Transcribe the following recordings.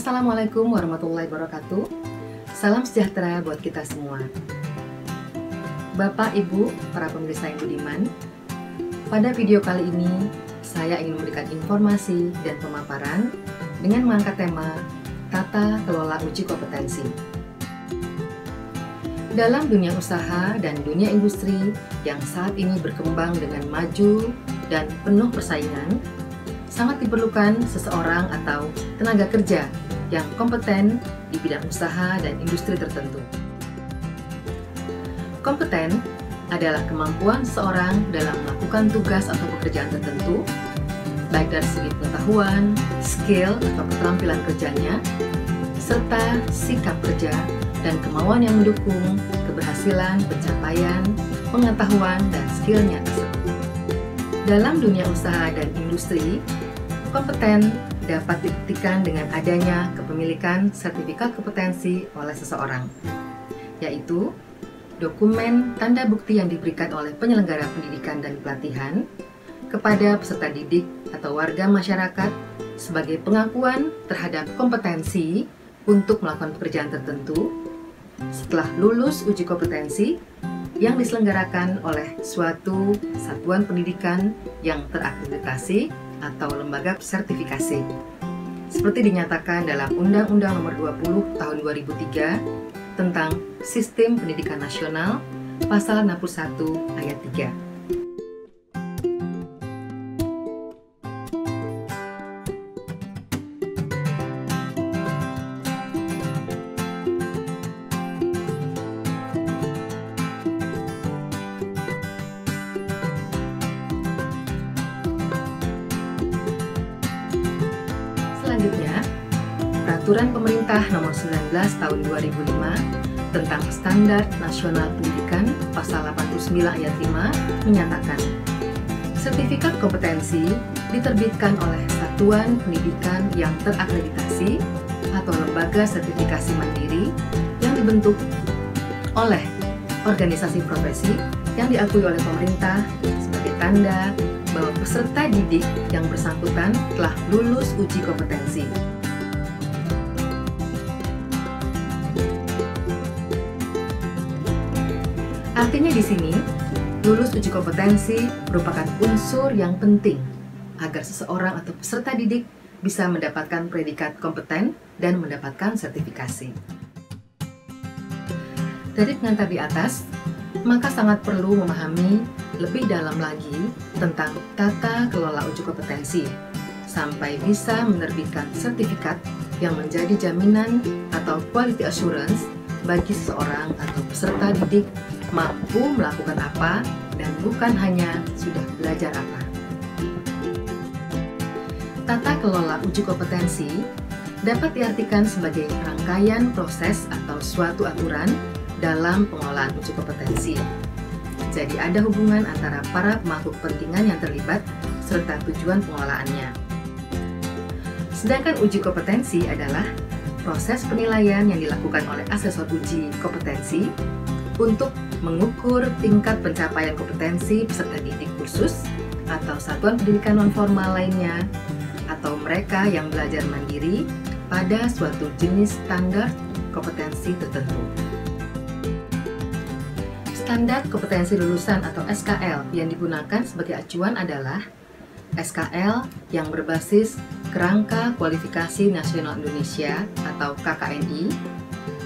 Assalamualaikum warahmatullahi wabarakatuh. Salam sejahtera buat kita semua. Bapak, Ibu, para pemirsa yang budiman, pada video kali ini saya ingin memberikan informasi dan pemaparan dengan mengangkat tema tata kelola uji kompetensi. Dalam dunia usaha dan dunia industri yang saat ini berkembang dengan maju dan penuh persaingan, sangat diperlukan seseorang atau tenaga kerja yang kompeten di bidang usaha dan industri tertentu. Kompeten adalah kemampuan seseorang dalam melakukan tugas atau pekerjaan tertentu, baik dari segi pengetahuan, skill atau keterampilan kerjanya, serta sikap kerja dan kemauan yang mendukung keberhasilan, pencapaian, pengetahuan, dan skillnya tersebut. Dalam dunia usaha dan industri, kompeten dapat dibuktikan dengan adanya kepemilikan sertifikat kompetensi oleh seseorang, yaitu dokumen tanda bukti yang diberikan oleh penyelenggara pendidikan dan pelatihan kepada peserta didik atau warga masyarakat sebagai pengakuan terhadap kompetensi untuk melakukan pekerjaan tertentu setelah lulus uji kompetensi yang diselenggarakan oleh suatu satuan pendidikan yang terakreditasi atau lembaga sertifikasi, seperti dinyatakan dalam Undang-Undang Nomor 20 Tahun 2003 tentang Sistem Pendidikan Nasional, Pasal 61 Ayat 3. Selanjutnya, Peraturan Pemerintah Nomor 19 Tahun 2005 tentang Standar Nasional Pendidikan Pasal 89 Ayat 5 menyatakan sertifikat kompetensi diterbitkan oleh satuan pendidikan yang terakreditasi atau lembaga sertifikasi mandiri yang dibentuk oleh organisasi profesi yang diakui oleh pemerintah sebagai tanda bahwa peserta didik yang bersangkutan telah lulus uji kompetensi. Artinya di sini, lulus uji kompetensi merupakan unsur yang penting agar seseorang atau peserta didik bisa mendapatkan predikat kompeten dan mendapatkan sertifikasi. Dari pengantar di atas, maka sangat perlu memahami lebih dalam lagi tentang tata kelola uji kompetensi sampai bisa menerbitkan sertifikat yang menjadi jaminan atau quality assurance bagi seseorang atau peserta didik mampu melakukan apa dan bukan hanya sudah belajar apa. Tata kelola uji kompetensi dapat diartikan sebagai rangkaian proses atau suatu aturan dalam pengelolaan uji kompetensi. Jadi ada hubungan antara para pemangku kepentingan yang terlibat serta tujuan pengelolaannya. Sedangkan uji kompetensi adalah proses penilaian yang dilakukan oleh asesor uji kompetensi untuk mengukur tingkat pencapaian kompetensi peserta didik khusus atau satuan pendidikan non-formal lainnya atau mereka yang belajar mandiri pada suatu jenis standar kompetensi tertentu. Standar kompetensi lulusan atau SKL yang digunakan sebagai acuan adalah SKL yang berbasis Kerangka Kualifikasi Nasional Indonesia atau KKNI,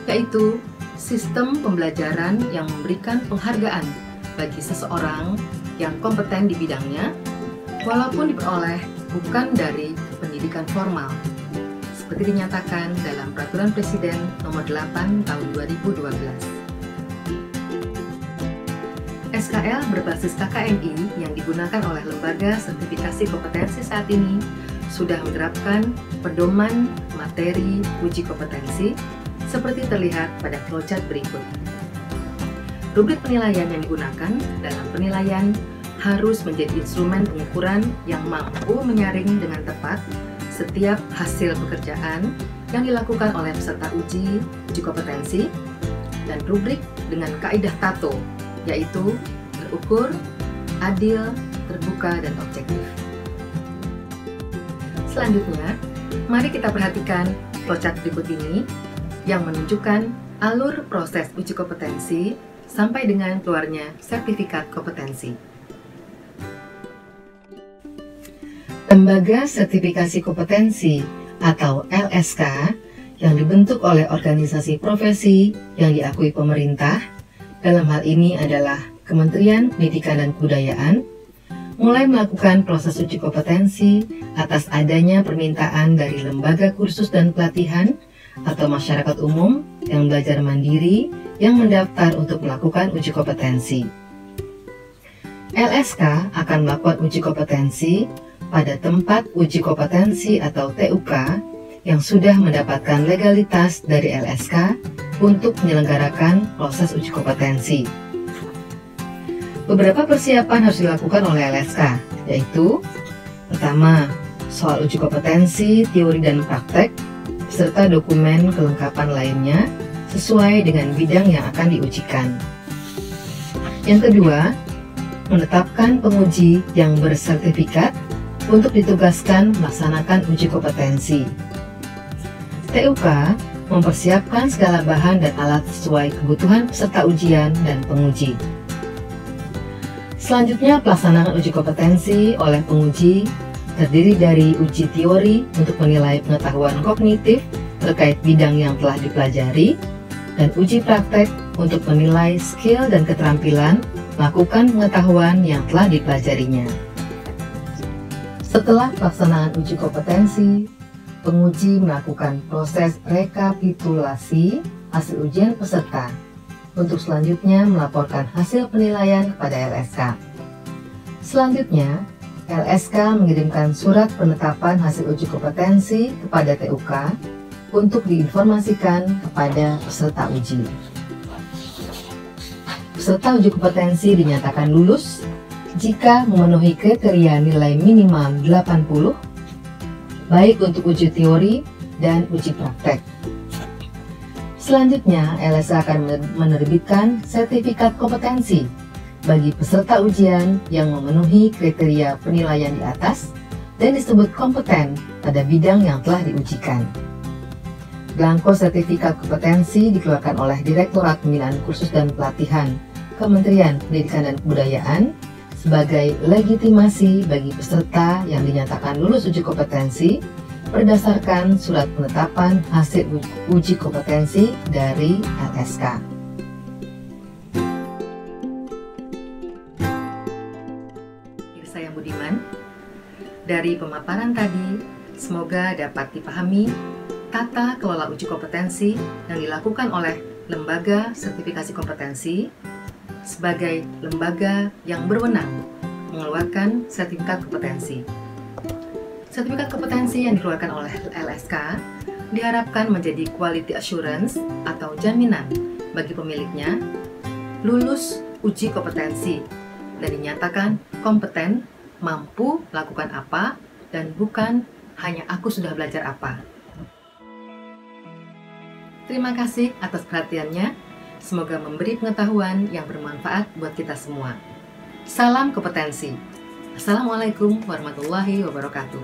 yaitu sistem pembelajaran yang memberikan penghargaan bagi seseorang yang kompeten di bidangnya, walaupun diperoleh bukan dari pendidikan formal, seperti dinyatakan dalam Peraturan Presiden Nomor 8 Tahun 2012. SKL berbasis KKNI yang digunakan oleh lembaga sertifikasi kompetensi saat ini sudah menerapkan pedoman materi uji kompetensi seperti terlihat pada flowchart berikut. Rubrik penilaian yang digunakan dalam penilaian harus menjadi instrumen pengukuran yang mampu menyaring dengan tepat setiap hasil pekerjaan yang dilakukan oleh peserta uji kompetensi, dan rubrik dengan kaidah TATO, yaitu terukur, adil, terbuka, dan objektif. Selanjutnya, mari kita perhatikan flowchart berikut ini yang menunjukkan alur proses uji kompetensi sampai dengan keluarnya sertifikat kompetensi. Lembaga Sertifikasi Kompetensi atau LSK yang dibentuk oleh organisasi profesi yang diakui pemerintah, dalam hal ini adalah Kementerian Pendidikan dan Kebudayaan, mulai melakukan proses uji kompetensi atas adanya permintaan dari lembaga kursus dan pelatihan atau masyarakat umum yang belajar mandiri yang mendaftar untuk melakukan uji kompetensi. LSK akan melakukan uji kompetensi pada tempat uji kompetensi atau TUK yang sudah mendapatkan legalitas dari LSK untuk menyelenggarakan proses uji kompetensi. Beberapa persiapan harus dilakukan oleh LSK, yaitu pertama, soal uji kompetensi, teori dan praktek, serta dokumen kelengkapan lainnya sesuai dengan bidang yang akan diujikan. Yang kedua, menetapkan penguji yang bersertifikat untuk ditugaskan melaksanakan uji kompetensi. TUK mempersiapkan segala bahan dan alat sesuai kebutuhan peserta ujian dan penguji. Selanjutnya, pelaksanaan uji kompetensi oleh penguji terdiri dari uji teori untuk menilai pengetahuan kognitif terkait bidang yang telah dipelajari, dan uji praktek untuk menilai skill dan keterampilan melakukan pengetahuan yang telah dipelajarinya. Setelah pelaksanaan uji kompetensi, penguji melakukan proses rekapitulasi hasil ujian peserta untuk selanjutnya melaporkan hasil penilaian kepada LSK. Selanjutnya, LSK mengirimkan surat penetapan hasil uji kompetensi kepada TUK untuk diinformasikan kepada peserta uji. Peserta uji kompetensi dinyatakan lulus jika memenuhi kriteria nilai minimal 80, baik untuk uji teori dan uji praktek. Selanjutnya, LSK akan menerbitkan sertifikat kompetensi bagi peserta ujian yang memenuhi kriteria penilaian di atas dan disebut kompeten pada bidang yang telah diujikan. Belangko sertifikat kompetensi dikeluarkan oleh Direktorat Pembinaan Kursus dan Pelatihan Kementerian Pendidikan dan Kebudayaan sebagai legitimasi bagi peserta yang dinyatakan lulus uji kompetensi berdasarkan surat penetapan hasil uji kompetensi dari LSK. Saya Budiman, dari pemaparan tadi semoga dapat dipahami tata kelola uji kompetensi yang dilakukan oleh Lembaga Sertifikasi Kompetensi sebagai lembaga yang berwenang mengeluarkan sertifikat kompetensi. Sertifikat kompetensi yang dikeluarkan oleh LSK diharapkan menjadi quality assurance atau jaminan bagi pemiliknya lulus uji kompetensi dan dinyatakan kompeten, mampu melakukan apa, dan bukan hanya aku sudah belajar apa. Terima kasih atas perhatiannya. Semoga memberi pengetahuan yang bermanfaat buat kita semua. Salam kompetensi. Assalamualaikum warahmatullahi wabarakatuh.